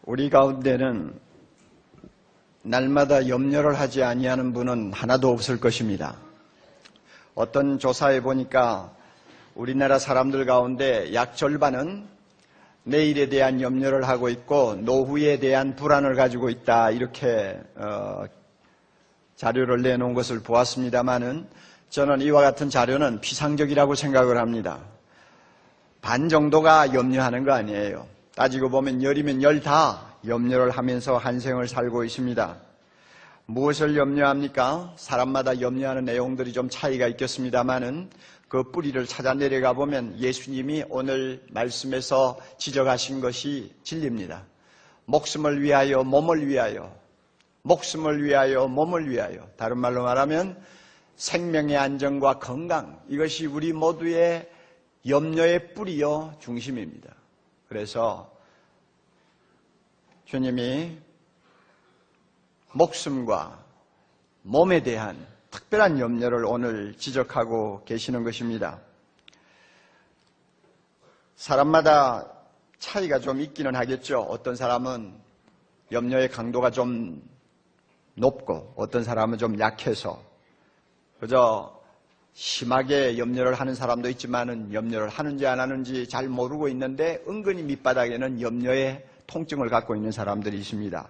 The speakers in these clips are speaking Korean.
우리 가운데는 날마다 염려를 하지 아니하는 분은 하나도 없을 것입니다. 어떤 조사에 보니까 우리나라 사람들 가운데 약 절반은 내일에 대한 염려를 하고 있고 노후에 대한 불안을 가지고 있다, 이렇게 자료를 내놓은 것을 보았습니다마는 저는 이와 같은 자료는 피상적이라고 생각을 합니다. 반 정도가 염려하는 거 아니에요. 따지고 보면 열이면 열 다 염려를 하면서 한 생을 살고 있습니다. 무엇을 염려합니까? 사람마다 염려하는 내용들이 좀 차이가 있겠습니다마는 그 뿌리를 찾아 내려가 보면 예수님이 오늘 말씀에서 지적하신 것이 진리입니다. 목숨을 위하여 몸을 위하여, 목숨을 위하여 몸을 위하여, 다른 말로 말하면 생명의 안정과 건강, 이것이 우리 모두의 염려의 뿌리요 중심입니다. 그래서 주님이 목숨과 몸에 대한 특별한 염려를 오늘 지적하고 계시는 것입니다. 사람마다 차이가 좀 있기는 하겠죠. 어떤 사람은 염려의 강도가 좀 높고 어떤 사람은 좀 약해서 그저 심하게 염려를 하는 사람도 있지만은 염려를 하는지 안 하는지 잘 모르고 있는데 은근히 밑바닥에는 염려의 통증을 갖고 있는 사람들이 있습니다.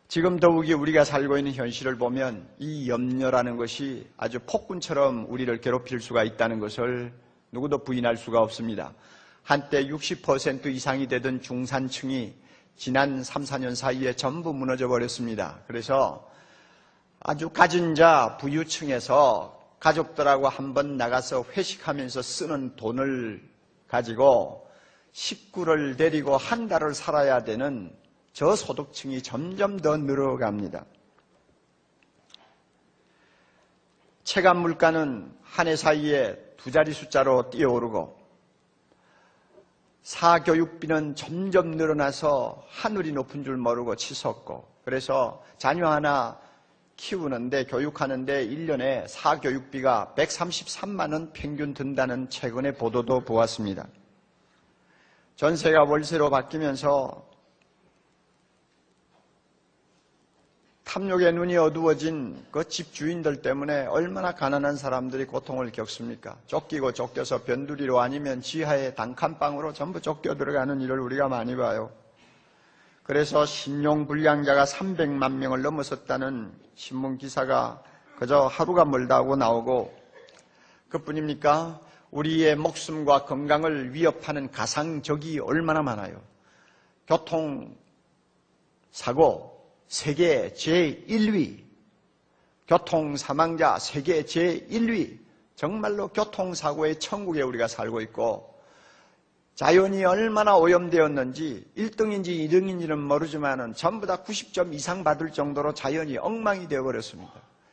지금 더욱이 우리가 살고 있는 현실을 보면 이 염려라는 것이 아주 폭군처럼 우리를 괴롭힐 수가 있다는 것을 누구도 부인할 수가 없습니다. 한때 60% 이상이 되던 중산층이 지난 3, 4년 사이에 전부 무너져 버렸습니다. 그래서 아주 가진 자 부유층에서 가족들하고 한번 나가서 회식하면서 쓰는 돈을 가지고 식구를 데리고 한 달을 살아야 되는 저소득층이 점점 더 늘어갑니다. 체감 물가는 한 해 사이에 두 자리 숫자로 뛰어오르고 사교육비는 점점 늘어나서 하늘이 높은 줄 모르고 치솟고, 그래서 자녀 하나 키우는데 교육하는데 1년에 사교육비가 133만 원 평균 든다는 최근의 보도도 보았습니다. 전세가 월세로 바뀌면서 탐욕의 눈이 어두워진 그 집주인들 때문에 얼마나 가난한 사람들이 고통을 겪습니까? 쫓기고 쫓겨서 변두리로 아니면 지하의 단칸방으로 전부 쫓겨 들어가는 일을 우리가 많이 봐요. 그래서 신용불량자가 300만 명을 넘어섰다는 신문기사가 그저 하루가 멀다 하고 나오고, 그뿐입니까? 우리의 목숨과 건강을 위협하는 가상적이 얼마나 많아요. 교통사고 세계 제1위, 교통사망자 세계 제1위, 정말로 교통사고의 천국에 우리가 살고 있고, 자연이 얼마나 오염되었는지 1등인지 2등인지는 모르지만 전부 다 90점 이상 받을 정도로 자연이 엉망이 되어버렸습니다.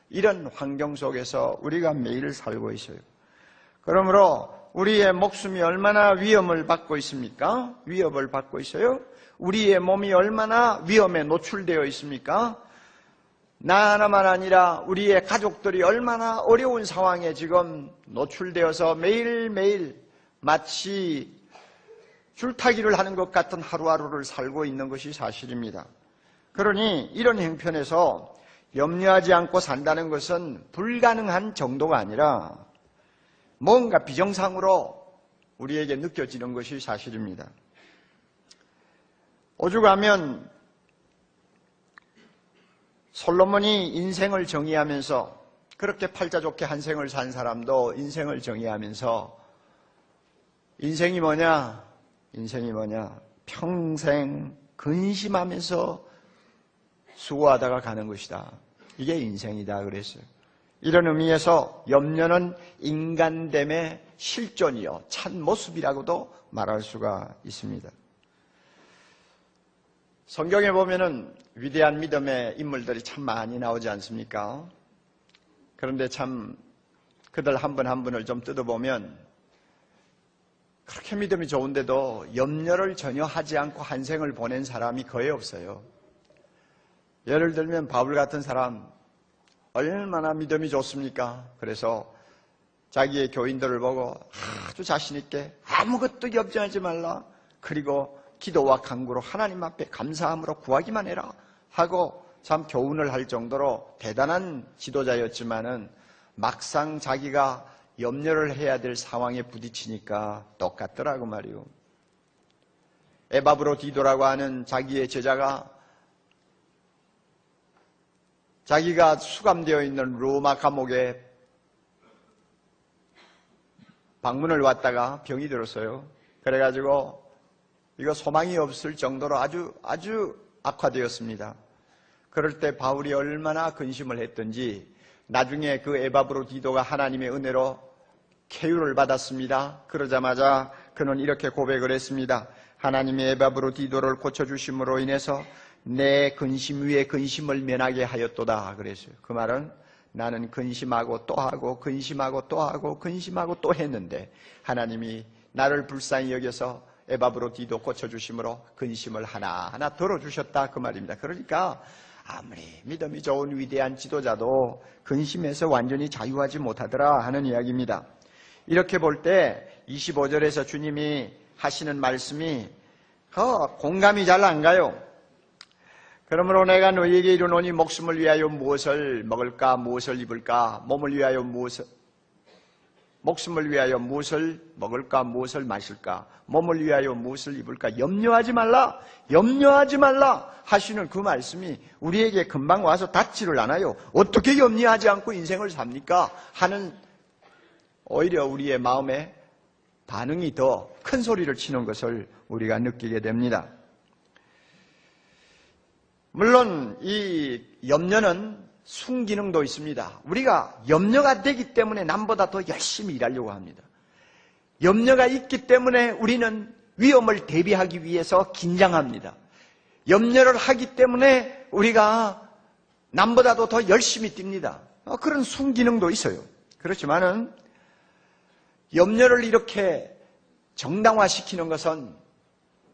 이런 환경 속에서 우리가 매일 살고 있어요. 그러므로 우리의 목숨이 얼마나 위험을 받고 있습니까? 위협을 받고 있어요. 우리의 몸이 얼마나 위험에 노출되어 있습니까? 나 하나만 아니라 우리의 가족들이 얼마나 어려운 상황에 지금 노출되어서 매일매일 마치 줄타기를 하는 것 같은 하루하루를 살고 있는 것이 사실입니다. 그러니 이런 형편에서 염려하지 않고 산다는 것은 불가능한 정도가 아니라 뭔가 비정상으로 우리에게 느껴지는 것이 사실입니다. 오죽하면 솔로몬이 인생을 정의하면서, 그렇게 팔자 좋게 한 생을 산 사람도 인생을 정의하면서 인생이 뭐냐? 평생 근심하면서 수고하다가 가는 것이다. 이게 인생이다 그랬어요. 이런 의미에서 염려는 인간됨의 실존이요 참모습이라고도 말할 수가 있습니다. 성경에 보면은 위대한 믿음의 인물들이 참 많이 나오지 않습니까? 그런데 참 그들 한 분 한 분을 좀 뜯어보면 그렇게 믿음이 좋은데도 염려를 전혀 하지 않고 한 생을 보낸 사람이 거의 없어요. 예를 들면 바울 같은 사람 얼마나 믿음이 좋습니까? 그래서 자기의 교인들을 보고 아주 자신 있게 아무것도 염려하지 말라, 그리고 기도와 간구로 하나님 앞에 감사함으로 구하기만 해라 하고 참 교훈을 할 정도로 대단한 지도자였지만은 막상 자기가 염려를 해야 될 상황에 부딪히니까 똑같더라고 말이요. 에바브로디도라고 하는 자기의 제자가 자기가 수감되어 있는 로마 감옥에 방문을 왔다가 병이 들었어요. 그래가지고 이거 소망이 없을 정도로 아주 악화되었습니다. 그럴 때 바울이 얼마나 근심을 했던지 나중에 그 에바브로디도가 하나님의 은혜로 쾌유를 받았습니다. 그러자마자 그는 이렇게 고백을 했습니다. 하나님의 에바브로디도를 고쳐주심으로 인해서 내 근심 위에 근심을 면하게 하였도다 그랬어요. 그 말은 나는 근심하고 또 하고 근심하고 또 하고 근심하고 또 했는데 하나님이 나를 불쌍히 여겨서 에바브로디도 고쳐주심으로 근심을 하나하나 덜어주셨다 그 말입니다. 그러니까 아무리 믿음이 좋은 위대한 지도자도 근심에서 완전히 자유하지 못하더라 하는 이야기입니다. 이렇게 볼 때 25절에서 주님이 하시는 말씀이 공감이 잘 안 가요. 그러므로 내가 너희에게 이르노니 목숨을 위하여 무엇을 먹을까 무엇을 입을까 몸을 위하여 목숨을 위하여 무엇을 먹을까 무엇을 마실까 몸을 위하여 무엇을 입을까 염려하지 말라 하시는 그 말씀이 우리에게 금방 와서 닿지를 않아요. 어떻게 염려하지 않고 인생을 삽니까? 하는 오히려 우리의 마음에 반응이 더 큰 소리를 치는 것을 우리가 느끼게 됩니다. 물론 이 염려는 순기능도 있습니다. 우리가 염려가 되기 때문에 남보다 더 열심히 일하려고 합니다. 염려가 있기 때문에 우리는 위험을 대비하기 위해서 긴장합니다. 염려를 하기 때문에 우리가 남보다도 더 열심히 뜁니다. 그런 순기능도 있어요. 그렇지만은 염려를 이렇게 정당화시키는 것은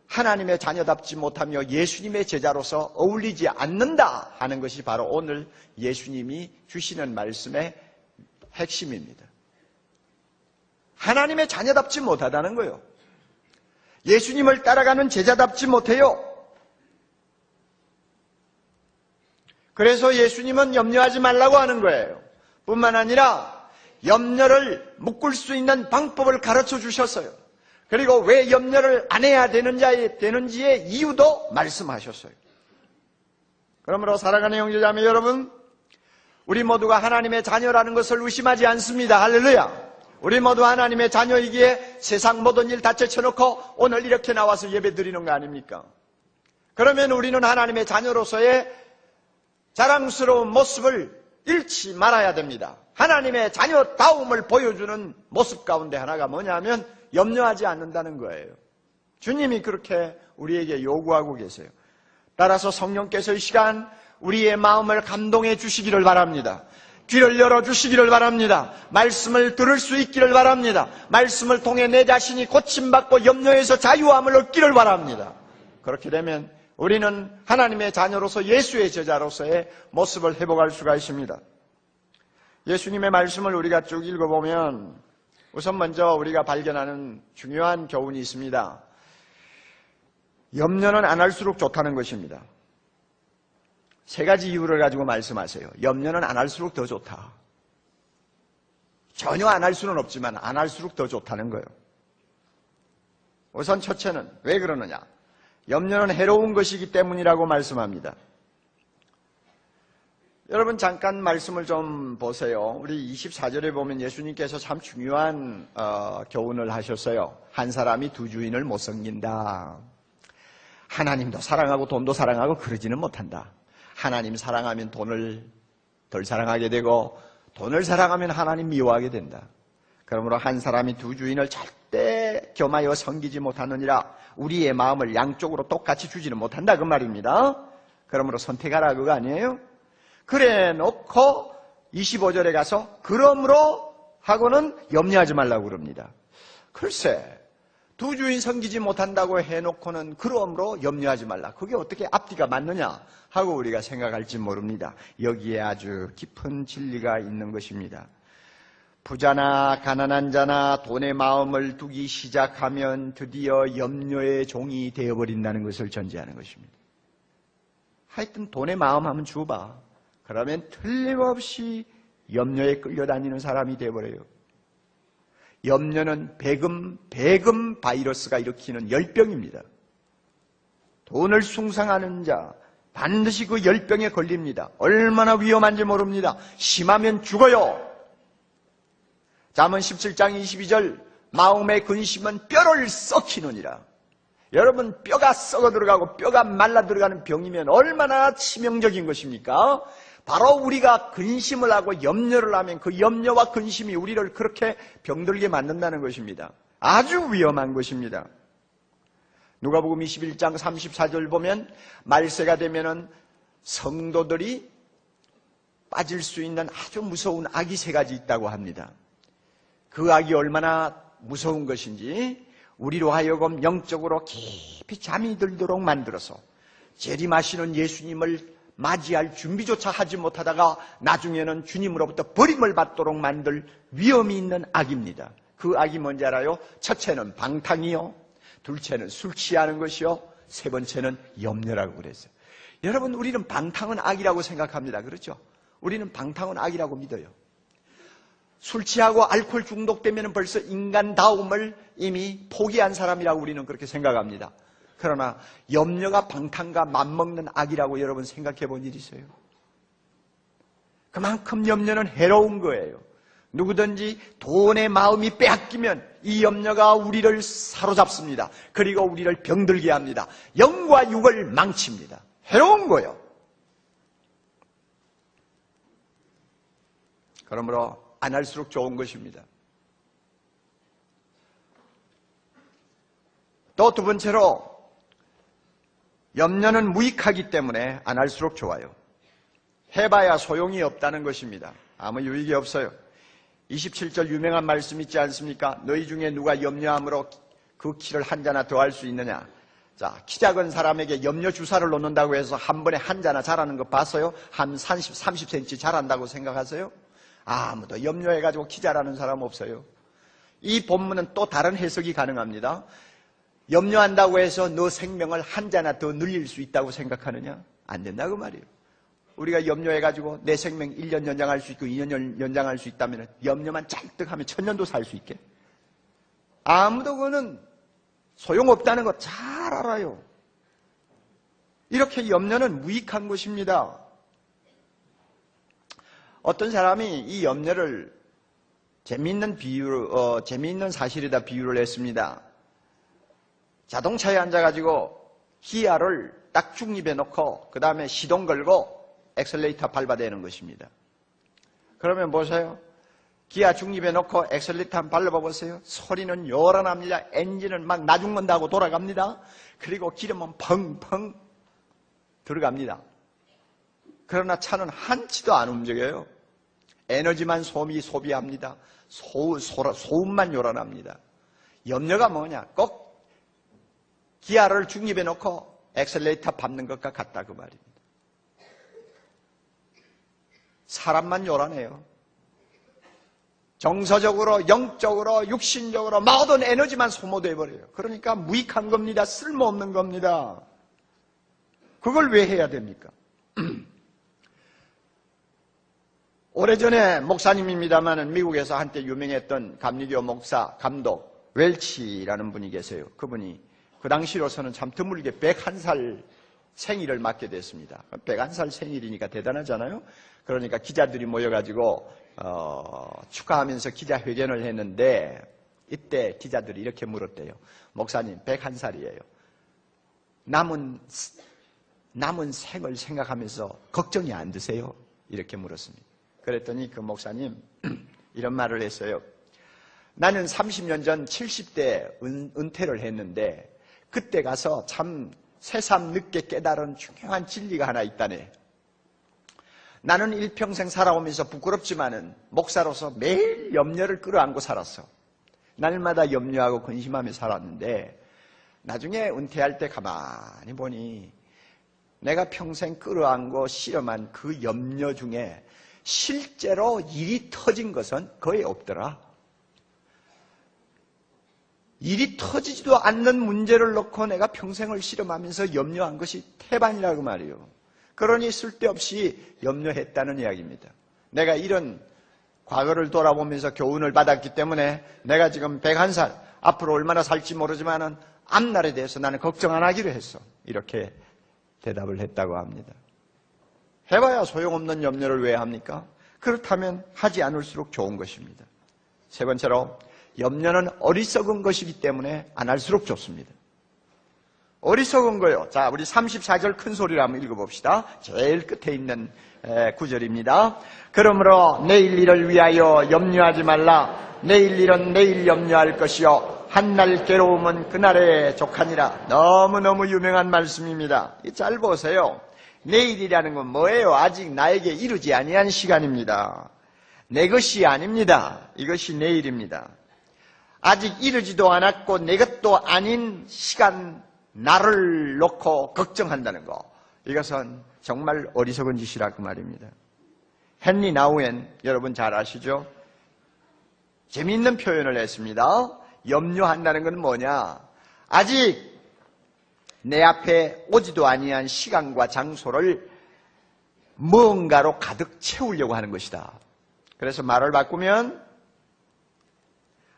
하나님의 자녀답지 못하며 예수님의 제자로서 어울리지 않는다 하는 것이 바로 오늘 예수님이 주시는 말씀의 핵심입니다. 하나님의 자녀답지 못하다는 거예요. 예수님을 따라가는 제자답지 못해요. 그래서 예수님은 염려하지 말라고 하는 거예요. 뿐만 아니라 염려를 묶을 수 있는 방법을 가르쳐 주셨어요. 그리고 왜 염려를 안 해야 되는지의 이유도 말씀하셨어요. 그러므로 사랑하는 형제자매 여러분, 우리 모두가 하나님의 자녀라는 것을 의심하지 않습니다. 할렐루야. 우리 모두 하나님의 자녀이기에 세상 모든 일 다 제쳐놓고 오늘 이렇게 나와서 예배 드리는 거 아닙니까? 그러면 우리는 하나님의 자녀로서의 자랑스러운 모습을 잃지 말아야 됩니다. 하나님의 자녀다움을 보여주는 모습 가운데 하나가 뭐냐면 염려하지 않는다는 거예요. 주님이 그렇게 우리에게 요구하고 계세요. 따라서 성령께서 이 시간 우리의 마음을 감동해 주시기를 바랍니다. 귀를 열어주시기를 바랍니다. 말씀을 들을 수 있기를 바랍니다. 말씀을 통해 내 자신이 고침받고 염려에서 자유함을 얻기를 바랍니다. 그렇게 되면 우리는 하나님의 자녀로서 예수의 제자로서의 모습을 회복할 수가 있습니다. 예수님의 말씀을 우리가 쭉 읽어보면 우선 먼저 우리가 발견하는 중요한 교훈이 있습니다. 염려는 안 할수록 좋다는 것입니다. 세 가지 이유를 가지고 말씀하세요. 염려는 안 할수록 더 좋다. 전혀 안 할 수는 없지만 안 할수록 더 좋다는 거예요. 우선 첫째는 왜 그러느냐? 염려는 해로운 것이기 때문이라고 말씀합니다. 여러분 잠깐 말씀을 좀 보세요. 우리 24절에 보면 예수님께서 참 중요한 교훈을 하셨어요. 한 사람이 두 주인을 못 섬긴다. 하나님도 사랑하고 돈도 사랑하고 그러지는 못한다. 하나님 사랑하면 돈을 덜 사랑하게 되고 돈을 사랑하면 하나님 미워하게 된다. 그러므로 한 사람이 두 주인을 절대 겸하여 섬기지 못하느니라. 우리의 마음을 양쪽으로 똑같이 주지는 못한다 그 말입니다. 그러므로 선택하라 그거 아니에요? 그래 놓고 25절에 가서 그러므로 하고는 염려하지 말라고 그럽니다. 글쎄 두 주인 섬기지 못한다고 해놓고는 그러므로 염려하지 말라. 그게 어떻게 앞뒤가 맞느냐 하고 우리가 생각할지 모릅니다. 여기에 아주 깊은 진리가 있는 것입니다. 부자나 가난한 자나 돈에 마음을 두기 시작하면 드디어 염려의 종이 되어버린다는 것을 전제하는 것입니다. 하여튼 돈에 마음 한번 줘봐. 그러면 틀림없이 염려에 끌려다니는 사람이 되어버려요. 염려는 배금 바이러스가 일으키는 열병입니다. 돈을 숭상하는 자 반드시 그 열병에 걸립니다. 얼마나 위험한지 모릅니다. 심하면 죽어요. 잠언 17장 22절 마음의 근심은 뼈를 썩히느니라. 여러분, 뼈가 썩어 들어가고 뼈가 말라 들어가는 병이면 얼마나 치명적인 것입니까? 바로 우리가 근심을 하고 염려를 하면 그 염려와 근심이 우리를 그렇게 병들게 만든다는 것입니다. 아주 위험한 것입니다. 누가복음 21장 34절 보면 말세가 되면은 성도들이 빠질 수 있는 아주 무서운 악이 세 가지 있다고 합니다. 그 악이 얼마나 무서운 것인지 우리로 하여금 영적으로 깊이 잠이 들도록 만들어서 재림하시는 예수님을 맞이할 준비조차 하지 못하다가 나중에는 주님으로부터 버림을 받도록 만들 위험이 있는 악입니다. 그 악이 뭔지 알아요? 첫째는 방탕이요, 둘째는 술 취하는 것이요, 세 번째는 염려라고 그랬어요. 여러분, 우리는 방탕은 악이라고 생각합니다. 그렇죠? 우리는 방탕은 악이라고 믿어요. 술 취하고 알코올 중독되면 벌써 인간다움을 이미 포기한 사람이라고 우리는 그렇게 생각합니다. 그러나 염려가 방탕과 맞먹는 악이라고 여러분 생각해 본 일 있어요? 그만큼 염려는 해로운 거예요. 누구든지 돈의 마음이 빼앗기면 이 염려가 우리를 사로잡습니다. 그리고 우리를 병들게 합니다. 영과 육을 망칩니다. 해로운 거예요. 그러므로 안 할수록 좋은 것입니다. 또 두 번째로 염려는 무익하기 때문에 안 할수록 좋아요. 해봐야 소용이 없다는 것입니다. 아무 유익이 없어요. 27절 유명한 말씀 있지 않습니까? 너희 중에 누가 염려함으로 그 키를 한 자나 더 할 수 있느냐? 자, 키 작은 사람에게 염려 주사를 놓는다고 해서 한 번에 한 자나 자라는 거 봤어요? 한 30cm 자란다고 생각하세요? 아무도 염려해가지고 키 자라는 사람 없어요. 이 본문은 또 다른 해석이 가능합니다. 염려한다고 해서 너 생명을 한 자나 더 늘릴 수 있다고 생각하느냐? 안 된다고 말이에요. 우리가 염려해가지고 내 생명 1년 연장할 수 있고 2년 연장할 수 있다면 염려만 잔뜩 하면 1000년도 살 수 있게? 아무도 그거는 소용없다는 거 잘 알아요. 이렇게 염려는 무익한 것입니다. 어떤 사람이 이 염려를 재미있는 사실에다 비유를 했습니다. 자동차에 앉아가지고 기아를 딱 중립에 놓고 그 다음에 시동 걸고 엑셀레이터 밟아대는 것입니다. 그러면 보세요. 기아 중립에 놓고 엑셀레이터 한번 밟아보세요. 소리는 요란합니다. 엔진은 막 나죽는다고 돌아갑니다. 그리고 기름은 펑펑 들어갑니다. 그러나 차는 한치도 안 움직여요. 에너지만 소비합니다. 소음만 요란합니다. 염려가 뭐냐? 꼭 기아를 중립에 놓고 엑셀레이터 밟는 것과 같다 그 말입니다. 사람만 요란해요. 정서적으로, 영적으로, 육신적으로 모든 에너지만 소모돼버려요. 그러니까 무익한 겁니다. 쓸모없는 겁니다. 그걸 왜 해야 됩니까? 오래전에 목사님입니다만 미국에서 한때 유명했던 감리교 목사, 감독, 웰치라는 분이 계세요. 그분이 그 당시로서는 참 드물게 101살 생일을 맞게 됐습니다. 101살 생일이니까 대단하잖아요. 그러니까 기자들이 모여가지고 축하하면서 기자회견을 했는데 이때 기자들이 이렇게 물었대요. 목사님 101살이에요. 남은 생을 생각하면서 걱정이 안 드세요? 이렇게 물었습니다. 그랬더니 그 목사님 이런 말을 했어요. 나는 30년 전 70대 은퇴를 했는데 그때 가서 참 새삼 늦게 깨달은 중요한 진리가 하나 있다네. 나는 일평생 살아오면서 부끄럽지만은 목사로서 매일 염려를 끌어안고 살았어. 날마다 염려하고 근심하며 살았는데 나중에 은퇴할 때 가만히 보니 내가 평생 끌어안고 실험한 그 염려 중에 실제로 일이 터진 것은 거의 없더라. 일이 터지지도 않는 문제를 놓고 내가 평생을 실험하면서 염려한 것이 태반이라고 말이에요. 그러니 쓸데없이 염려했다는 이야기입니다. 내가 이런 과거를 돌아보면서 교훈을 받았기 때문에 내가 지금 101살, 앞으로 얼마나 살지 모르지만은 앞날에 대해서 나는 걱정 안 하기로 했어. 이렇게 대답을 했다고 합니다. 해봐야 소용없는 염려를 왜 합니까? 그렇다면 하지 않을수록 좋은 것입니다. 세 번째로, 염려는 어리석은 것이기 때문에 안 할수록 좋습니다. 어리석은 거요. 자, 우리 34절 큰 소리로 한번 읽어봅시다. 제일 끝에 있는 구절입니다. 그러므로 내일 일을 위하여 염려하지 말라. 내일 일은 내일 염려할 것이요 한날 괴로움은 그날에 족하니라. 너무너무 유명한 말씀입니다. 잘 보세요. 내일이라는 건 뭐예요? 아직 나에게 이르지 아니한 시간입니다. 내 것이 아닙니다. 이것이 내일입니다. 아직 이르지도 않았고 내 것도 아닌 시간, 나를 놓고 걱정한다는 거, 이것은 정말 어리석은 짓이라고 말입니다. 헨리 나우엔, 여러분 잘 아시죠? 재미있는 표현을 했습니다. 염려한다는 건 뭐냐? 아직 내 앞에 오지도 아니한 시간과 장소를 무언가로 가득 채우려고 하는 것이다. 그래서 말을 바꾸면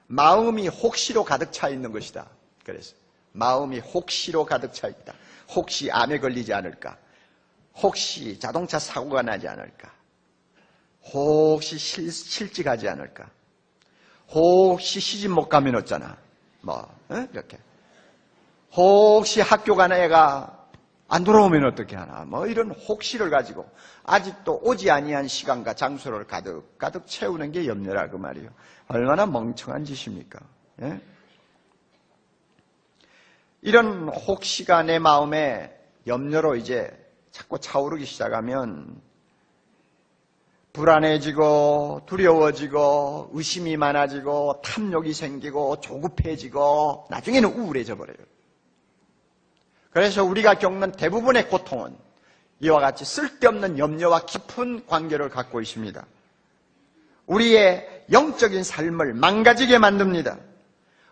마음이 혹시로 가득 차 있는 것이다. 그래서 마음이 혹시로 가득 차 있다. 혹시 암에 걸리지 않을까? 혹시 자동차 사고가 나지 않을까? 혹시 실직하지 않을까? 혹시 시집 못 가면 어쩌나? 이렇게. 혹시 학교 가는 애가 안 돌아오면 어떻게 하나? 이런 혹시를 가지고 아직도 오지 아니한 시간과 장소를 가득 채우는 게 염려라고 말이에요. 얼마나 멍청한 짓입니까? 예? 이런 혹시가 내 마음에 염려로 이제 자꾸 차오르기 시작하면 불안해지고 두려워지고 의심이 많아지고 탐욕이 생기고 조급해지고 나중에는 우울해져 버려요. 그래서 우리가 겪는 대부분의 고통은 이와 같이 쓸데없는 염려와 깊은 관계를 갖고 있습니다. 우리의 영적인 삶을 망가지게 만듭니다.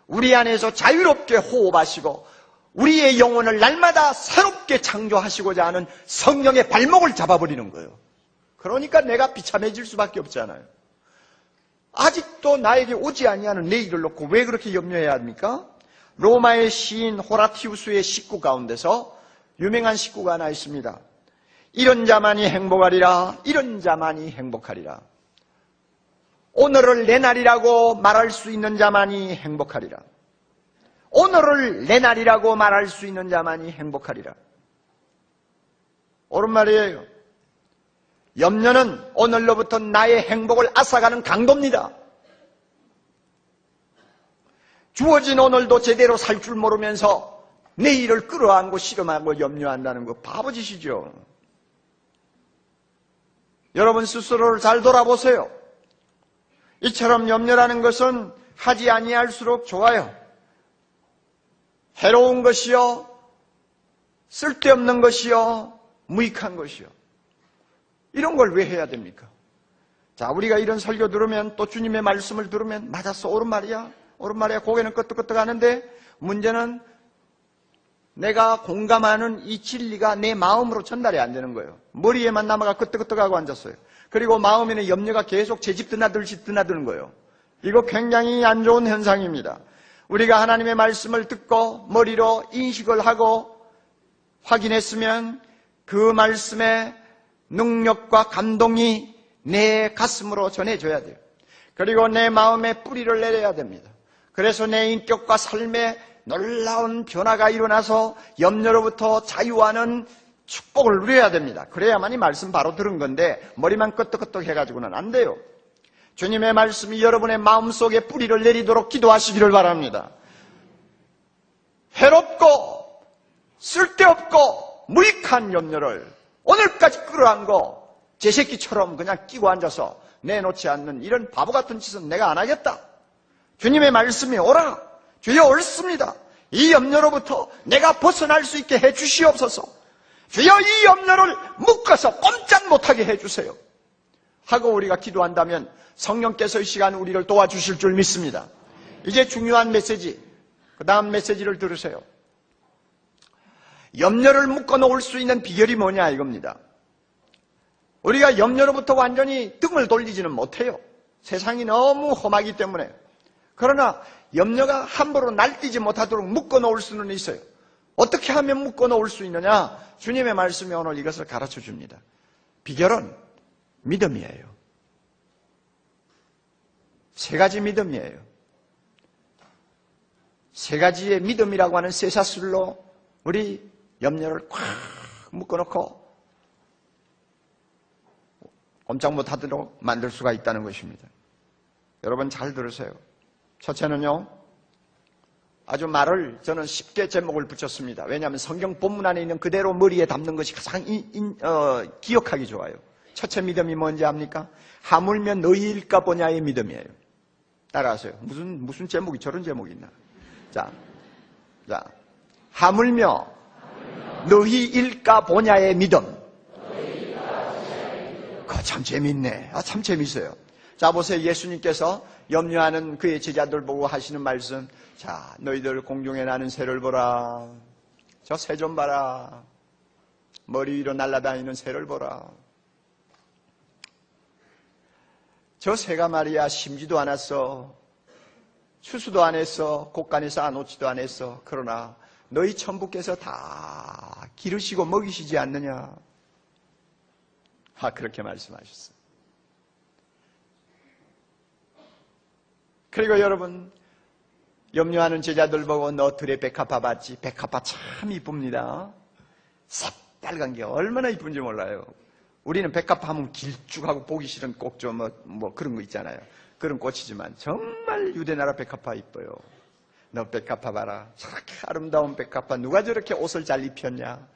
우리 안에서 자유롭게 호흡하시고 우리의 영혼을 날마다 새롭게 창조하시고자 하는 성령의 발목을 잡아버리는 거예요. 그러니까 내가 비참해질 수밖에 없잖아요. 아직도 나에게 오지 아니하는 내일을 놓고 왜 그렇게 염려해야 합니까? 로마의 시인 호라티우스의 식구 가운데서 유명한 식구가 하나 있습니다. 이런 자만이 행복하리라. 이런 자만이 행복하리라. 오늘을 내 날이라고 말할 수 있는 자만이 행복하리라. 오늘을 내 날이라고 말할 수 있는 자만이 행복하리라. 옳은 말이에요. 염려는 오늘로부터 나의 행복을 앗아가는 강도입니다. 주어진 오늘도 제대로 살 줄 모르면서 내일을 끌어안고 실험하고 염려한다는 거 바보짓이죠. 여러분 스스로를 잘 돌아보세요. 이처럼 염려라는 것은 하지 아니할수록 좋아요. 해로운 것이요, 쓸데없는 것이요, 무익한 것이요. 이런 걸 왜 해야 됩니까? 자, 우리가 이런 설교 들으면 또 주님의 말씀을 들으면 맞았어, 옳은 말이야, 옳은 말이야, 고개는 끄덕끄덕 하는데 문제는 내가 공감하는 이 진리가 내 마음으로 전달이 안 되는 거예요. 머리에만 남아가 끄덕끄덕하고 앉았어요. 그리고 마음에는 염려가 계속 제 집 드나들듯이 드나드는 거예요. 이거 굉장히 안 좋은 현상입니다. 우리가 하나님의 말씀을 듣고 머리로 인식을 하고 확인했으면 그 말씀의 능력과 감동이 내 가슴으로 전해져야 돼요. 그리고 내 마음에 뿌리를 내려야 됩니다. 그래서 내 인격과 삶에 놀라운 변화가 일어나서 염려로부터 자유하는 축복을 누려야 됩니다. 그래야만이 말씀 바로 들은 건데 머리만 끄떡끄떡 해가지고는 안 돼요. 주님의 말씀이 여러분의 마음속에 뿌리를 내리도록 기도하시기를 바랍니다. 해롭고 쓸데없고 무익한 염려를 오늘까지 끌어안고 제 새끼처럼 그냥 끼고 앉아서 내놓지 않는 이런 바보 같은 짓은 내가 안 하겠다. 주님의 말씀이 오라. 주여 옳습니다. 이 염려로부터 내가 벗어날 수 있게 해 주시옵소서. 주여 이 염려를 묶어서 꼼짝 못하게 해 주세요. 하고 우리가 기도한다면 성령께서 이 시간 우리를 도와주실 줄 믿습니다. 이제 중요한 메시지, 그 다음 메시지를 들으세요. 염려를 묶어놓을 수 있는 비결이 뭐냐 이겁니다. 우리가 염려로부터 완전히 등을 돌리지는 못해요. 세상이 너무 험하기 때문에. 그러나 염려가 함부로 날뛰지 못하도록 묶어놓을 수는 있어요. 어떻게 하면 묶어놓을 수 있느냐? 주님의 말씀이 오늘 이것을 가르쳐 줍니다. 비결은 믿음이에요. 세 가지 믿음이에요. 세 가지의 믿음이라고 하는 쇠사슬로 우리 염려를 꽉 묶어놓고 꼼짝 못하도록 만들 수가 있다는 것입니다. 여러분 잘 들으세요. 첫째는요, 아주 말을 저는 쉽게 제목을 붙였습니다. 왜냐하면 성경 본문 안에 있는 그대로 머리에 담는 것이 가장 기억하기 좋아요. 첫째 믿음이 뭔지 압니까? 하물며 너희일까 보냐의 믿음이에요. 따라하세요. 무슨 제목이 저런 제목이 있나? 자, 하물며 너희일까 보냐의 믿음. 참 재밌네. 참 재밌어요. 자, 보세요. 예수님께서 염려하는 그의 제자들 보고 하시는 말씀. 자, 너희들 공중에 나는 새를 보라. 저 새 좀 봐라. 머리 위로 날아다니는 새를 보라. 저 새가 말이야 심지도 않았어. 추수도 안 했어. 곳간에서 안 오지도 않았어. 그러나 너희 천부께서 다 기르시고 먹이시지 않느냐. 그렇게 말씀하셨어요. 그리고 여러분, 염려하는 제자들 보고 너 들의 백합화 봤지? 백합화 참 이쁩니다. 새빨간 게 얼마나 이쁜지 몰라요. 우리는 백합화 하면 길쭉하고 보기 싫은 꼭좀 뭐 그런 거 있잖아요. 그런 꽃이지만 정말 유대나라 백합화 이뻐요. 너 백합화 봐라. 저렇게 아름다운 백합화 누가 저렇게 옷을 잘 입혔냐?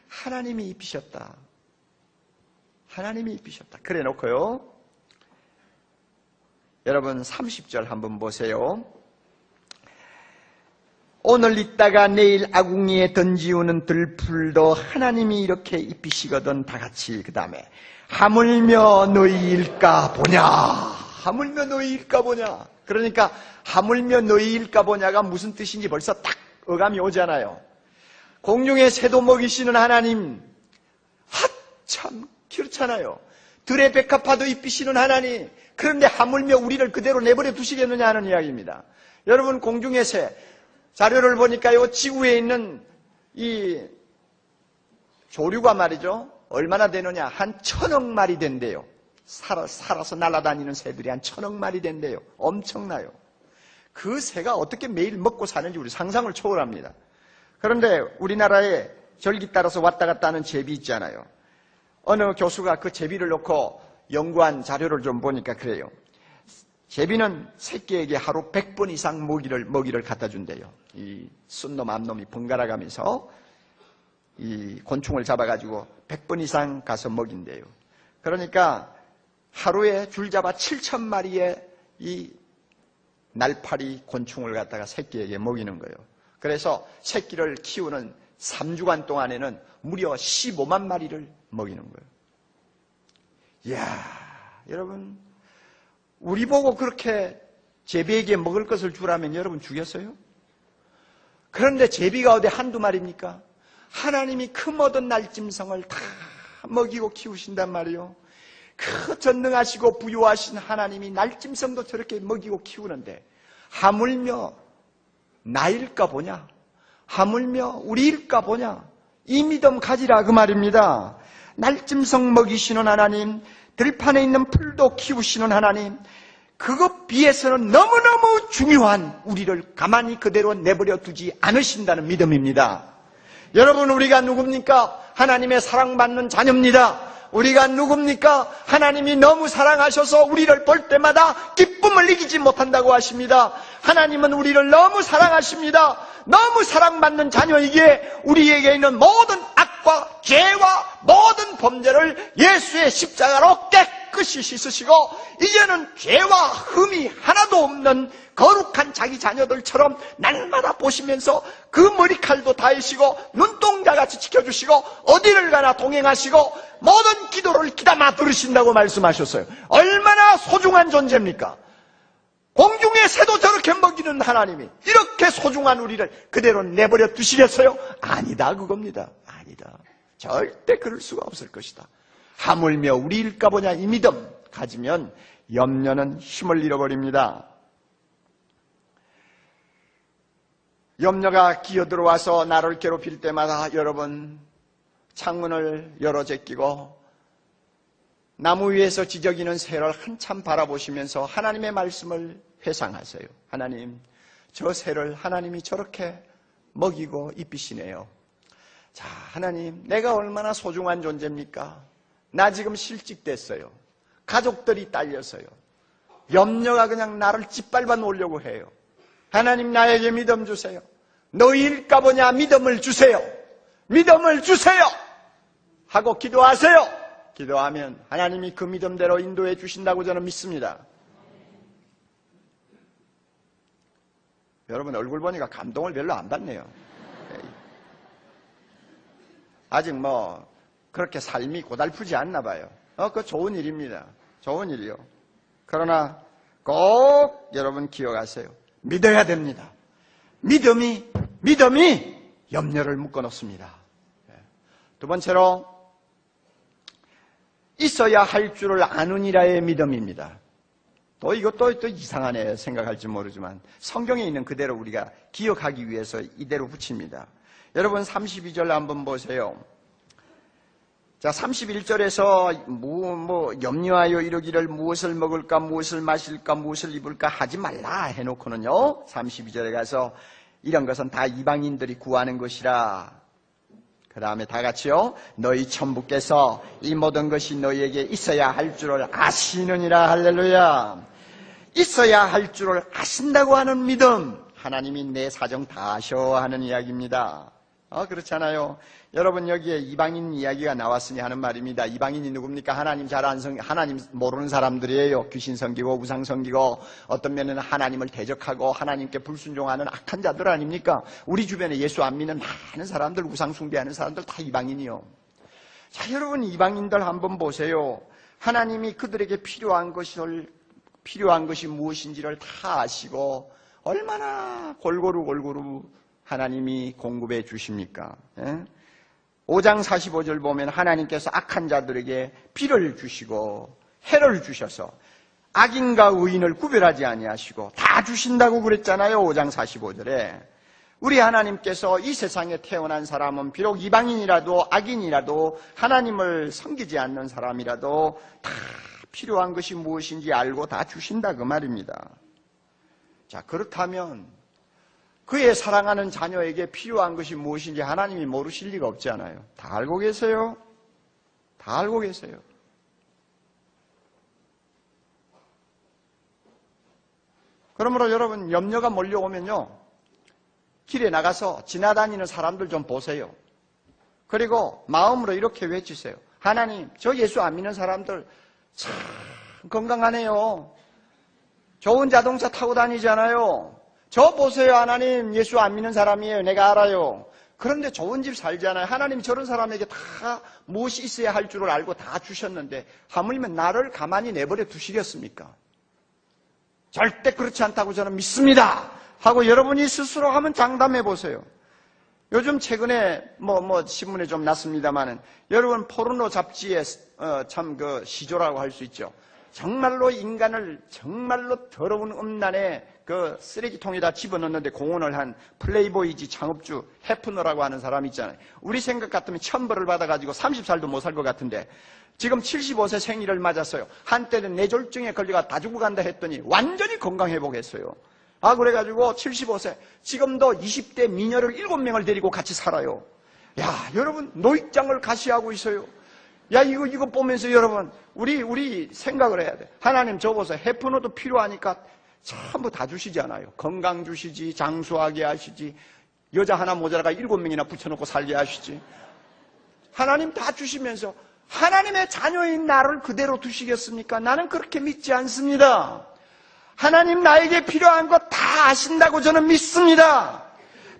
하나님이 입히셨다. 하나님이 입히셨다. 그래 놓고요. 여러분 30절 한번 보세요. 오늘 있다가 내일 아궁이에 던지우는 들풀도 하나님이 이렇게 입히시거든. 다같이 그 다음에 하물며 너희일까 보냐. 하물며 너희일까 보냐. 그러니까 하물며 너희일까 보냐가 무슨 뜻인지 벌써 딱 어감이 오잖아요. 공중의 새도 먹이시는 하나님. 참 그렇잖아요. 들의 백합화도 입히시는 하나님. 그런데 하물며 우리를 그대로 내버려 두시겠느냐 하는 이야기입니다. 여러분 공중의 새 자료를 보니까요, 지구에 있는 이 조류가 말이죠, 얼마나 되느냐? 한 1000억 마리 된대요. 살아서 날아다니는 새들이 한 1000억 마리 된대요. 엄청나요. 그 새가 어떻게 매일 먹고 사는지 우리 상상을 초월합니다. 그런데 우리나라에 절기 따라서 왔다 갔다 하는 제비 있잖아요. 어느 교수가 그 제비를 놓고 연구한 자료를 좀 보니까 그래요. 제비는 새끼에게 하루 100번 이상 먹이를 갖다 준대요. 이 순놈 암놈이 번갈아 가면서 이 곤충을 잡아가지고 100번 이상 가서 먹인대요. 그러니까 하루에 줄 잡아 7,000마리의 이 날파리 곤충을 갖다가 새끼에게 먹이는 거예요. 그래서 새끼를 키우는 3주간 동안에는 무려 15만 마리를 먹이는 거예요. 이야, 여러분, 우리 보고 그렇게 제비에게 먹을 것을 주라면 여러분 주겠어요? 그런데 제비가 어디 한두 마리입니까? 하나님이 그 모든 날짐승을 다 먹이고 키우신단 말이에요. 그 전능하시고 부유하신 하나님이 날짐승도 저렇게 먹이고 키우는데 하물며 나일까 보냐? 하물며 우리일까 보냐? 이 믿음 가지라 그 말입니다. 날짐승 먹이시는 하나님, 들판에 있는 풀도 키우시는 하나님, 그것 비해서는 너무너무 중요한 우리를 가만히 그대로 내버려 두지 않으신다는 믿음입니다. 여러분, 우리가 누굽니까? 하나님의 사랑받는 자녀입니다. 우리가 누굽니까? 하나님이 너무 사랑하셔서 우리를 볼 때마다 기쁨을 이기지 못한다고 하십니다. 하나님은 우리를 너무 사랑하십니다. 너무 사랑받는 자녀이기에 우리에게 있는 모든 악과 죄와 모든 범죄를 예수의 십자가로 깨끗이 깨끗이 씻으시고 이제는 죄와 흠이 하나도 없는 거룩한 자기 자녀들처럼 날마다 보시면서 그 머리칼도 다이시고 눈동자같이 지켜주시고 어디를 가나 동행하시고 모든 기도를 귀담아 들으신다고 말씀하셨어요. 얼마나 소중한 존재입니까? 공중의 새도 저렇게 먹이는 하나님이 이렇게 소중한 우리를 그대로 내버려 두시겠어요? 아니다, 그겁니다. 아니다. 절대 그럴 수가 없을 것이다. 하물며 우리일까 보냐 이 믿음 가지면 염려는 힘을 잃어버립니다. 염려가 기어들어와서 나를 괴롭힐 때마다 여러분 창문을 열어 제끼고 나무 위에서 지저귀는 새를 한참 바라보시면서 하나님의 말씀을 회상하세요. 하나님, 저 새를 하나님이 저렇게 먹이고 입히시네요. 자, 하나님, 내가 얼마나 소중한 존재입니까? 나 지금 실직됐어요. 가족들이 딸려서요. 염려가 그냥 나를 짓밟아 놓으려고 해요. 하나님, 나에게 믿음 주세요. 너희일까 보냐 믿음을 주세요. 믿음을 주세요. 하고 기도하세요. 기도하면 하나님이 그 믿음대로 인도해 주신다고 저는 믿습니다. 여러분 얼굴 보니까 감동을 별로 안 받네요. 아직 뭐 그렇게 삶이 고달프지 않나 봐요. 그거 좋은 일입니다. 좋은 일이요. 그러나 꼭 여러분 기억하세요. 믿어야 됩니다. 믿음이 염려를 묶어놓습니다. 두 번째로 있어야 할 줄을 아느니라의 믿음입니다. 또 이것도 또 이상하네 생각할지 모르지만 성경에 있는 그대로 우리가 기억하기 위해서 이대로 붙입니다. 여러분 32절 한번 보세요. 자, 31절에서 염려하여 이르기를 무엇을 먹을까 무엇을 마실까 무엇을 입을까 하지 말라 해놓고는요 32절에 가서 이런 것은 다 이방인들이 구하는 것이라. 그 다음에 다 같이요. 너희 천부께서 이 모든 것이 너희에게 있어야 할 줄을 아시느니라. 할렐루야. 있어야 할 줄을 아신다고 하는 믿음, 하나님이 내 사정 다 아셔 하는 이야기입니다. 그렇잖아요. 여러분 여기에 이방인 이야기가 나왔으니 하는 말입니다. 이방인이 누굽니까? 하나님 하나님 모르는 사람들이에요. 귀신 섬기고 우상 섬기고 어떤 면에는 하나님을 대적하고 하나님께 불순종하는 악한 자들 아닙니까? 우리 주변에 예수 안 믿는 많은 사람들, 우상 숭배하는 사람들 다 이방인이요. 자, 여러분 이방인들 한번 보세요. 하나님이 그들에게 필요한 것이 무엇인지를 다 아시고 얼마나 골고루 하나님이 공급해 주십니까? 5장 45절 보면 하나님께서 악한 자들에게 비를 주시고 해를 주셔서 악인과 의인을 구별하지 아니하시고 다 주신다고 그랬잖아요. 5장 45절에. 우리 하나님께서 이 세상에 태어난 사람은 비록 이방인이라도 악인이라도 하나님을 섬기지 않는 사람이라도 다 필요한 것이 무엇인지 알고 다 주신다 그 말입니다. 자, 그렇다면 그의 사랑하는 자녀에게 필요한 것이 무엇인지 하나님이 모르실 리가 없잖아요. 다 알고 계세요. 다 알고 계세요. 그러므로 여러분 염려가 몰려오면요. 길에 나가서 지나다니는 사람들 좀 보세요. 그리고 마음으로 이렇게 외치세요. 하나님, 저 예수 안 믿는 사람들 참 건강하네요. 좋은 자동차 타고 다니잖아요. 저 보세요. 하나님, 예수 안 믿는 사람이에요. 내가 알아요. 그런데 좋은 집 살잖아요. 하나님 저런 사람에게 다 무엇이 있어야 할 줄을 알고 다 주셨는데 하물며 나를 가만히 내버려 두시겠습니까? 절대 그렇지 않다고 저는 믿습니다. 하고 여러분이 스스로 한번 장담해 보세요. 요즘 최근에 신문에 좀 났습니다만은 여러분 포르노 잡지에 참 그 시조라고 할 수 있죠. 정말로 인간을 정말로 더러운 음란의 그 쓰레기통에다 집어넣는데 공헌을 한 플레이보이지 창업주 해프너라고 하는 사람이 있잖아요. 우리 생각 같으면 천벌을 받아가지고 30살도 못 살 것 같은데 지금 75세 생일을 맞았어요. 한때는 뇌졸중에 걸려가 다 죽어간다 했더니 완전히 건강회복했어요. 그래가지고 75세 지금도 20대 미녀를 7명을 데리고 같이 살아요. 야, 여러분 노익장을 가시하고 있어요. 야, 이거 보면서 여러분 우리 생각을 해야 돼. 하나님 저 보세요. 해프너도 필요하니까 전부 다 주시지 않아요. 건강 주시지, 장수하게 하시지, 여자 하나 모자라가 7명이나 붙여놓고 살게 하시지. 하나님 다 주시면서 하나님의 자녀인 나를 그대로 두시겠습니까? 나는 그렇게 믿지 않습니다. 하나님 나에게 필요한 것 다 아신다고 저는 믿습니다.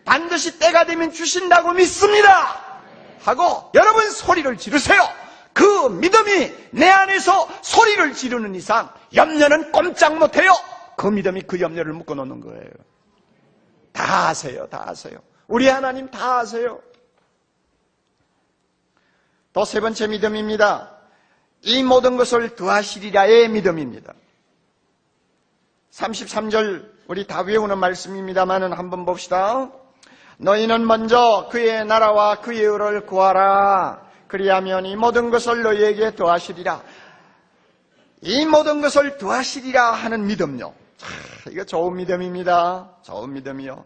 반드시 때가 되면 주신다고 믿습니다. 하고 여러분 소리를 지르세요. 그 믿음이 내 안에서 소리를 지르는 이상 염려는 꼼짝 못해요. 그 믿음이 그 염려를 묶어놓는 거예요. 다 아세요. 다 아세요. 우리 하나님 다 아세요. 또 세 번째 믿음입니다. 이 모든 것을 더하시리라의 믿음입니다. 33절 우리 다 외우는 말씀입니다만은 한번 봅시다. 너희는 먼저 그의 나라와 그의 의를 구하라. 그리하면 이 모든 것을 너희에게 더하시리라. 이 모든 것을 더하시리라 하는 믿음요. 이거 좋은 믿음입니다. 좋은 믿음이요.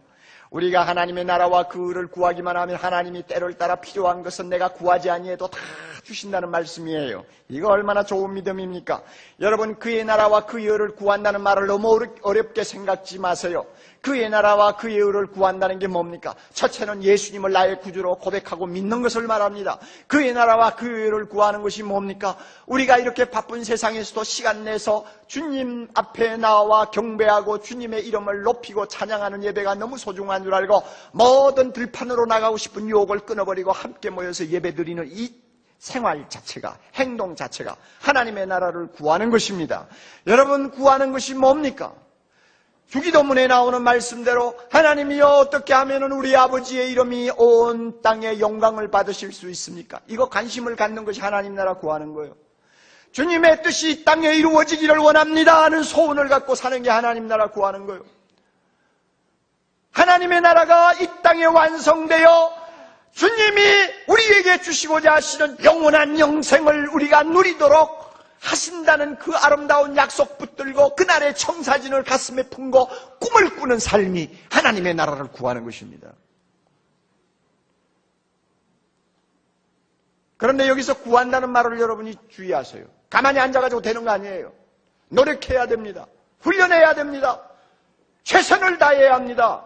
우리가 하나님의 나라와 그 의를 구하기만 하면 하나님이 때를 따라 필요한 것은 내가 구하지 아니해도 다 주신다는 말씀이에요. 이거 얼마나 좋은 믿음입니까? 여러분 그의 나라와 그의 의를 구한다는 말을 너무 어렵게 생각지 마세요. 그의 나라와 그의 의를 구한다는 게 뭡니까? 첫째는 예수님을 나의 구주로 고백하고 믿는 것을 말합니다. 그의 나라와 그의 의를 구하는 것이 뭡니까? 우리가 이렇게 바쁜 세상에서도 시간 내서 주님 앞에 나와 경배하고 주님의 이름을 높이고 찬양하는 예배가 너무 소중한 줄 알고 모든 들판으로 나가고 싶은 유혹을 끊어버리고 함께 모여서 예배드리는 이 생활 자체가, 행동 자체가 하나님의 나라를 구하는 것입니다. 여러분 구하는 것이 뭡니까? 주기도문에 나오는 말씀대로 하나님이여 어떻게 하면 우리 아버지의 이름이 온 땅에 영광을 받으실 수 있습니까? 이거 관심을 갖는 것이 하나님 나라 구하는 거예요. 주님의 뜻이 이 땅에 이루어지기를 원합니다 하는 소원을 갖고 사는 게 하나님 나라 구하는 거예요. 하나님의 나라가 이 땅에 완성되어 주님이 우리에게 주시고자 하시는 영원한 영생을 우리가 누리도록 하신다는 그 아름다운 약속 붙들고 그날의 청사진을 가슴에 품고 꿈을 꾸는 삶이 하나님의 나라를 구하는 것입니다. 그런데 여기서 구한다는 말을 여러분이 주의하세요. 가만히 앉아가지고 되는 거 아니에요. 노력해야 됩니다. 훈련해야 됩니다. 최선을 다해야 합니다.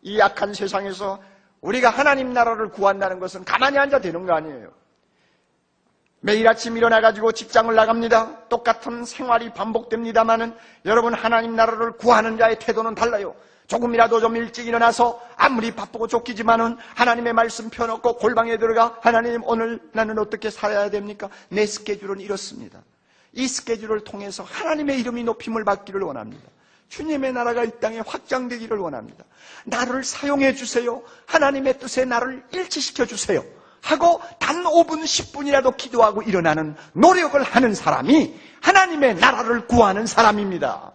이 약한 세상에서 우리가 하나님 나라를 구한다는 것은 가만히 앉아 되는 거 아니에요. 매일 아침 일어나가지고 직장을 나갑니다. 똑같은 생활이 반복됩니다마는 여러분 하나님 나라를 구하는 자의 태도는 달라요. 조금이라도 좀 일찍 일어나서 아무리 바쁘고 쫓기지만은 하나님의 말씀 펴놓고 골방에 들어가 하나님 오늘 나는 어떻게 살아야 됩니까? 내 스케줄은 이렇습니다. 이 스케줄을 통해서 하나님의 이름이 높임을 받기를 원합니다. 주님의 나라가 이 땅에 확장되기를 원합니다. 나를 사용해 주세요. 하나님의 뜻에 나를 일치시켜 주세요. 하고 단 5분, 10분이라도 기도하고 일어나는 노력을 하는 사람이 하나님의 나라를 구하는 사람입니다.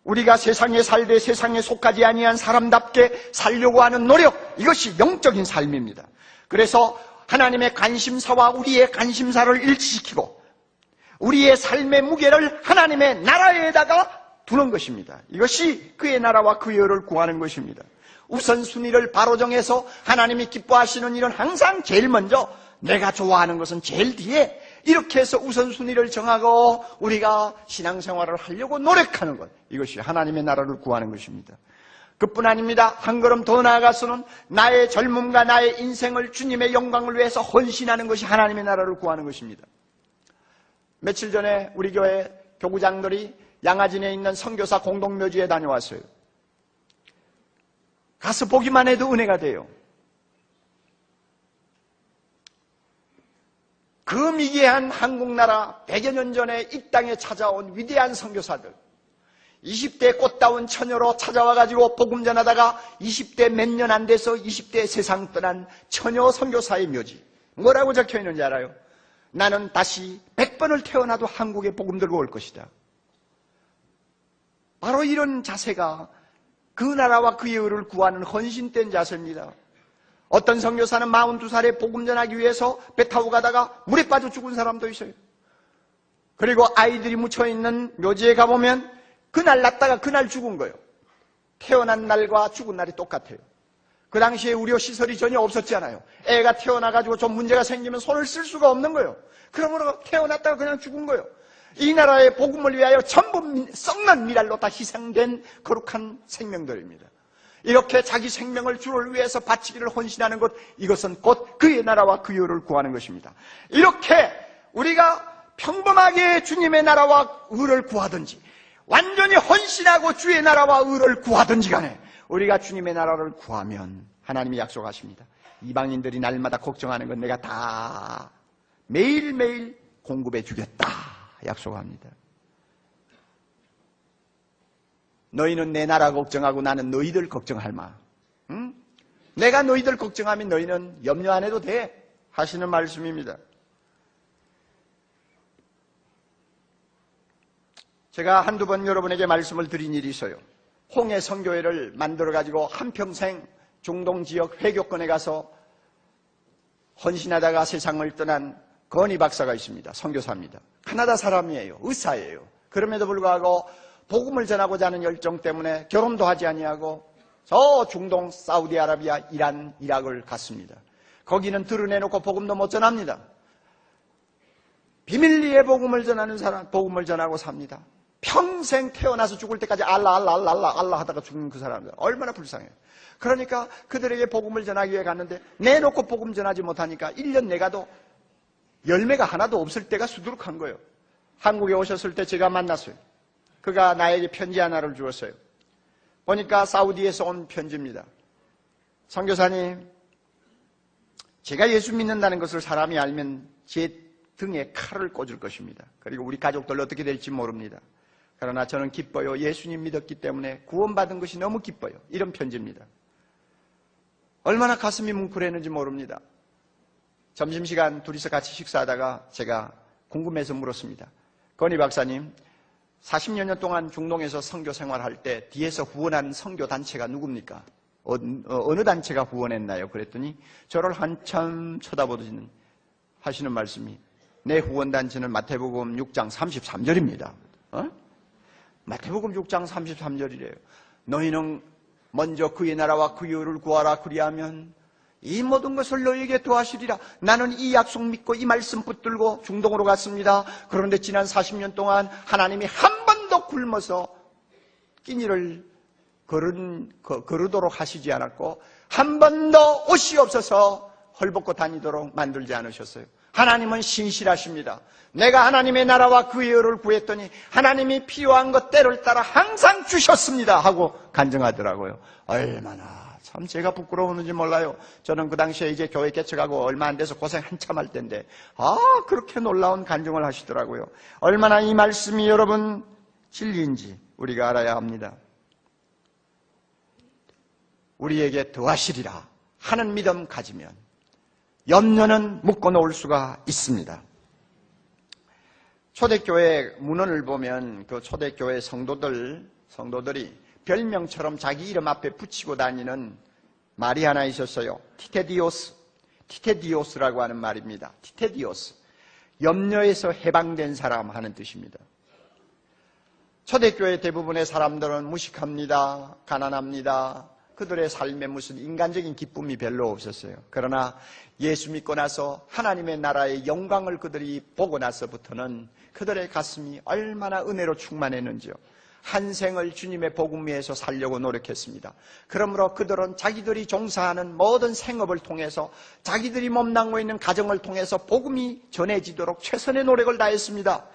우리가 세상에 살되 세상에 속하지 아니한 사람답게 살려고 하는 노력, 이것이 영적인 삶입니다. 그래서 하나님의 관심사와 우리의 관심사를 일치시키고 우리의 삶의 무게를 하나님의 나라에다가 두는 것입니다. 이것이 그의 나라와 그의 의를 구하는 것입니다. 우선순위를 바로 정해서 하나님이 기뻐하시는 일은 항상 제일 먼저, 내가 좋아하는 것은 제일 뒤에, 이렇게 해서 우선순위를 정하고 우리가 신앙생활을 하려고 노력하는 것, 이것이 하나님의 나라를 구하는 것입니다. 그뿐 아닙니다. 한 걸음 더 나아가서는 나의 젊음과 나의 인생을 주님의 영광을 위해서 헌신하는 것이 하나님의 나라를 구하는 것입니다. 며칠 전에 우리 교회 교구장들이 양아진에 있는 선교사 공동묘지에 다녀왔어요. 가서 보기만 해도 은혜가 돼요. 그 미개한 한국나라 100여 년 전에 이 땅에 찾아온 위대한 선교사들, 20대 꽃다운 처녀로 찾아와가지고 복음 전하다가 20대 몇 년 안 돼서 20대 세상 떠난 처녀 선교사의 묘지. 뭐라고 적혀 있는지 알아요? 나는 다시 100번을 태어나도 한국에 복음 들고 올 것이다. 바로 이런 자세가 그 나라와 그의 의를 구하는 헌신된 자세입니다. 어떤 선교사는 42살에 복음 전하기 위해서 배 타고 가다가 물에 빠져 죽은 사람도 있어요. 그리고 아이들이 묻혀있는 묘지에 가보면 그날 났다가 그날 죽은 거예요. 태어난 날과 죽은 날이 똑같아요. 그 당시에 의료시설이 전혀 없었잖아요. 애가 태어나가지고 좀 문제가 생기면 손을 쓸 수가 없는 거예요. 그러므로 태어났다가 그냥 죽은 거예요. 이 나라의 복음을 위하여 전부 썩는 미랄로 다 희생된 거룩한 생명들입니다. 이렇게 자기 생명을 주를 위해서 바치기를 헌신하는 것, 이것은 곧 그의 나라와 그 의를 구하는 것입니다. 이렇게 우리가 평범하게 주님의 나라와 의를 구하든지 완전히 헌신하고 주의 나라와 의를 구하든지 간에 우리가 주님의 나라를 구하면 하나님이 약속하십니다. 이방인들이 날마다 걱정하는 건 내가 다 매일매일 공급해 주겠다 약속합니다. 너희는 내 나라 걱정하고 나는 너희들 걱정할 마. 응? 내가 너희들 걱정하면 너희는 염려 안 해도 돼 하시는 말씀입니다. 제가 한두 번 여러분에게 말씀을 드린 일이 있어요. 홍해 선교회를 만들어가지고 한평생 중동 지역 회교권에 가서 헌신하다가 세상을 떠난 건희 박사가 있습니다. 선교사입니다. 카나다 사람이에요. 의사예요. 그럼에도 불구하고 복음을 전하고자 하는 열정 때문에 결혼도 하지 아니하고 저 중동 사우디아라비아, 이란, 이락을 갔습니다. 거기는 드러내놓고 복음도 못 전합니다. 비밀리에 복음을 전하는 사람, 복음을 전하고 삽니다. 평생 태어나서 죽을 때까지 알라 하다가 죽는 그 사람들 얼마나 불쌍해요. 그러니까 그들에게 복음을 전하기 위해 갔는데 내놓고 복음 전하지 못하니까 1년 내가도 열매가 하나도 없을 때가 수두룩한 거예요. 한국에 오셨을 때 제가 만났어요. 그가 나에게 편지 하나를 주었어요. 보니까 사우디에서 온 편지입니다. 선교사님, 제가 예수 믿는다는 것을 사람이 알면 제 등에 칼을 꽂을 것입니다. 그리고 우리 가족들 어떻게 될지 모릅니다. 그러나 저는 기뻐요. 예수님 믿었기 때문에 구원받은 것이 너무 기뻐요. 이런 편지입니다. 얼마나 가슴이 뭉클했는지 모릅니다. 점심시간 둘이서 같이 식사하다가 제가 궁금해서 물었습니다. 건희 박사님, 40여 년 동안 중동에서 선교 생활할 때 뒤에서 후원한 선교 단체가 누굽니까? 어느 단체가 후원했나요? 그랬더니 저를 한참 쳐다보더니 하시는 말씀이 내 후원 단체는 마태복음 6장 33절입니다. 마태복음 6장 33절이래요. 너희는 먼저 그의 나라와 그의 의를 구하라. 그리하면 이 모든 것을 너희에게 도와주리라. 나는 이 약속 믿고 이 말씀 붙들고 중동으로 갔습니다. 그런데 지난 40년 동안 하나님이 한 번도 굶어서 끼니를 거르도록 하시지 않았고 한 번도 옷이 없어서 헐벗고 다니도록 만들지 않으셨어요. 하나님은 신실하십니다. 내가 하나님의 나라와 그의 의를 구했더니 하나님이 필요한 것 때를 따라 항상 주셨습니다 하고 간증하더라고요. 얼마나 참 제가 부끄러웠는지 몰라요. 저는 그 당시에 이제 교회 개척하고 얼마 안 돼서 고생 한참 할 텐데 그렇게 놀라운 간증을 하시더라고요. 얼마나 이 말씀이 여러분 진리인지 우리가 알아야 합니다. 우리에게 더하시리라 하는 믿음 가지면 염려는 묶어놓을 수가 있습니다. 초대교회 문헌을 보면 그 초대교회 성도들이 별명처럼 자기 이름 앞에 붙이고 다니는 말이 하나 있었어요. 티테디오스라고 하는 말입니다. 티테디오스, 염려에서 해방된 사람 하는 뜻입니다. 초대교회 대부분의 사람들은 무식합니다. 가난합니다. 그들의 삶에 무슨 인간적인 기쁨이 별로 없었어요. 그러나 예수 믿고 나서 하나님의 나라의 영광을 그들이 보고 나서부터는 그들의 가슴이 얼마나 은혜로 충만했는지요. 한 생을 주님의 복음 위에서 살려고 노력했습니다. 그러므로 그들은 자기들이 종사하는 모든 생업을 통해서 자기들이 몸담고 있는 가정을 통해서 복음이 전해지도록 최선의 노력을 다했습니다.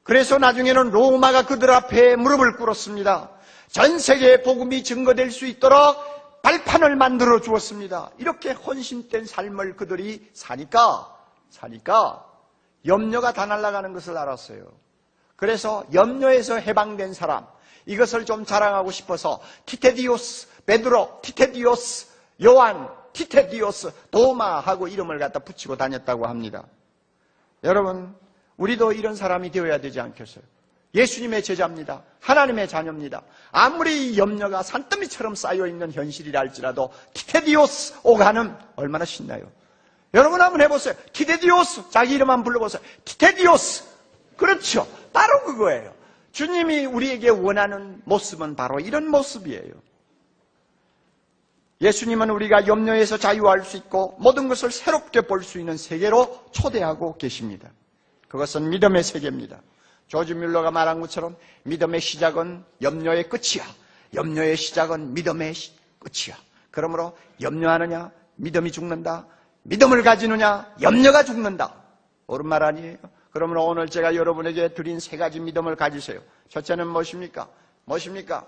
그래서 나중에는 로마가 그들 앞에 무릎을 꿇었습니다. 전 세계에 복음이 증거될 수 있도록 발판을 만들어 주었습니다. 이렇게 헌신된 삶을 그들이 사니까 염려가 다 날아가는 것을 알았어요. 그래서 염려에서 해방된 사람, 이것을 좀 자랑하고 싶어서 티테디오스, 베드로, 티테디오스, 요한, 티테디오스, 도마하고 이름을 갖다 붙이고 다녔다고 합니다. 여러분, 우리도 이런 사람이 되어야 되지 않겠어요? 예수님의 제자입니다. 하나님의 자녀입니다. 아무리 염려가 산더미처럼 쌓여있는 현실이라 할지라도 티테디오스 오가는 얼마나 신나요? 여러분 한번 해보세요. 티테디오스, 자기 이름 한번 불러보세요. 티테디오스. 그렇죠. 바로 그거예요. 주님이 우리에게 원하는 모습은 바로 이런 모습이에요. 예수님은 우리가 염려에서 자유할 수 있고 모든 것을 새롭게 볼 수 있는 세계로 초대하고 계십니다. 그것은 믿음의 세계입니다. 조지 뮬러가 말한 것처럼 믿음의 시작은 염려의 끝이야. 염려의 시작은 믿음의 끝이야. 그러므로 염려하느냐? 믿음이 죽는다. 믿음을 가지느냐? 염려가 죽는다. 옳은 말 아니에요? 그러므로 오늘 제가 여러분에게 드린 세 가지 믿음을 가지세요. 첫째는 무엇입니까? 무엇입니까?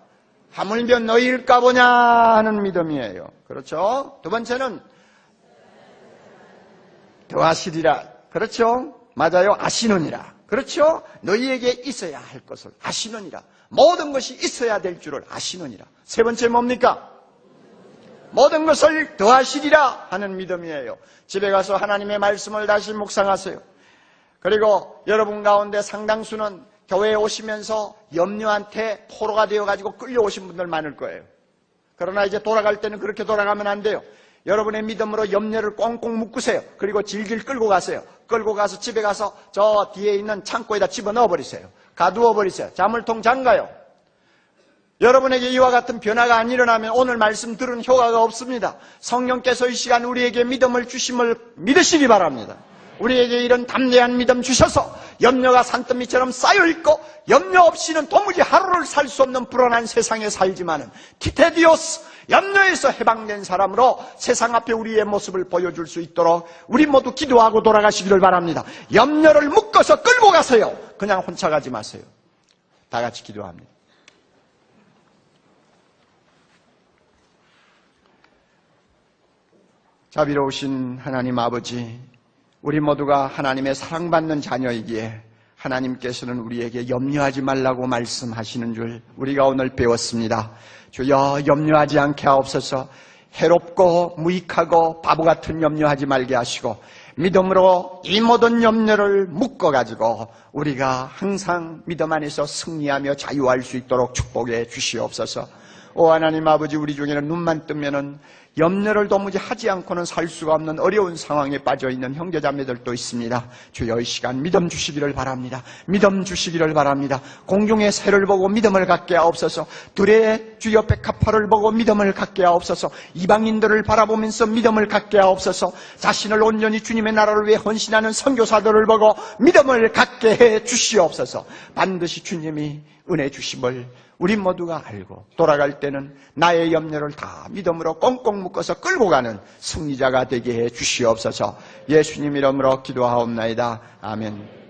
하물며 너희일까 보냐 하는 믿음이에요. 그렇죠? 두 번째는 더하시리라. 그렇죠? 맞아요. 아시느니라. 그렇죠? 너희에게 있어야 할 것을 아시느니라. 모든 것이 있어야 될 줄을 아시느니라. 세 번째 뭡니까? 모든 것을 더하시리라 하는 믿음이에요. 집에 가서 하나님의 말씀을 다시 묵상하세요. 그리고 여러분 가운데 상당수는 교회에 오시면서 염려한테 포로가 되어가지고 끌려오신 분들 많을 거예요. 그러나 이제 돌아갈 때는 그렇게 돌아가면 안 돼요. 여러분의 믿음으로 염려를 꽁꽁 묶으세요. 그리고 질질 끌고 가세요. 끌고 가서 집에 가서 저 뒤에 있는 창고에다 집어넣어 버리세요. 가두어 버리세요. 자물통 잠가요. 여러분에게 이와 같은 변화가 안 일어나면 오늘 말씀 들은 효과가 없습니다. 성령께서 이 시간 우리에게 믿음을 주심을 믿으시기 바랍니다. 우리에게 이런 담대한 믿음 주셔서 염려가 산더미처럼 쌓여있고 염려 없이는 도무지 하루를 살 수 없는 불안한 세상에 살지만은 티테디오스, 염려에서 해방된 사람으로 세상 앞에 우리의 모습을 보여줄 수 있도록 우리 모두 기도하고 돌아가시기를 바랍니다. 염려를 묶어서 끌고 가세요. 그냥 혼자 가지 마세요. 다 같이 기도합니다. 자비로우신 하나님 아버지, 우리 모두가 하나님의 사랑받는 자녀이기에 하나님께서는 우리에게 염려하지 말라고 말씀하시는 줄 우리가 오늘 배웠습니다. 주여 염려하지 않게 하옵소서. 해롭고 무익하고 바보 같은 염려하지 말게 하시고 믿음으로 이 모든 염려를 묶어가지고 우리가 항상 믿음 안에서 승리하며 자유할 수 있도록 축복해 주시옵소서. 오 하나님 아버지, 우리 중에는 눈만 뜨면은 염려를 도무지 하지 않고는 살 수가 없는 어려운 상황에 빠져있는 형제자매들도 있습니다. 주여 이 시간 믿음 주시기를 바랍니다. 믿음 주시기를 바랍니다. 공중의 새를 보고 믿음을 갖게 하옵소서. 들의 주여 백합화를 보고 믿음을 갖게 하옵소서. 이방인들을 바라보면서 믿음을 갖게 하옵소서. 자신을 온전히 주님의 나라를 위해 헌신하는 선교사들을 보고 믿음을 갖게 해 주시옵소서. 반드시 주님이 은혜 주심을 우리 모두가 알고 돌아갈 때는 나의 염려를 다 믿음으로 꽁꽁 묶어서 끌고 가는 승리자가 되게 해 주시옵소서. 예수님 이름으로 기도하옵나이다. 아멘.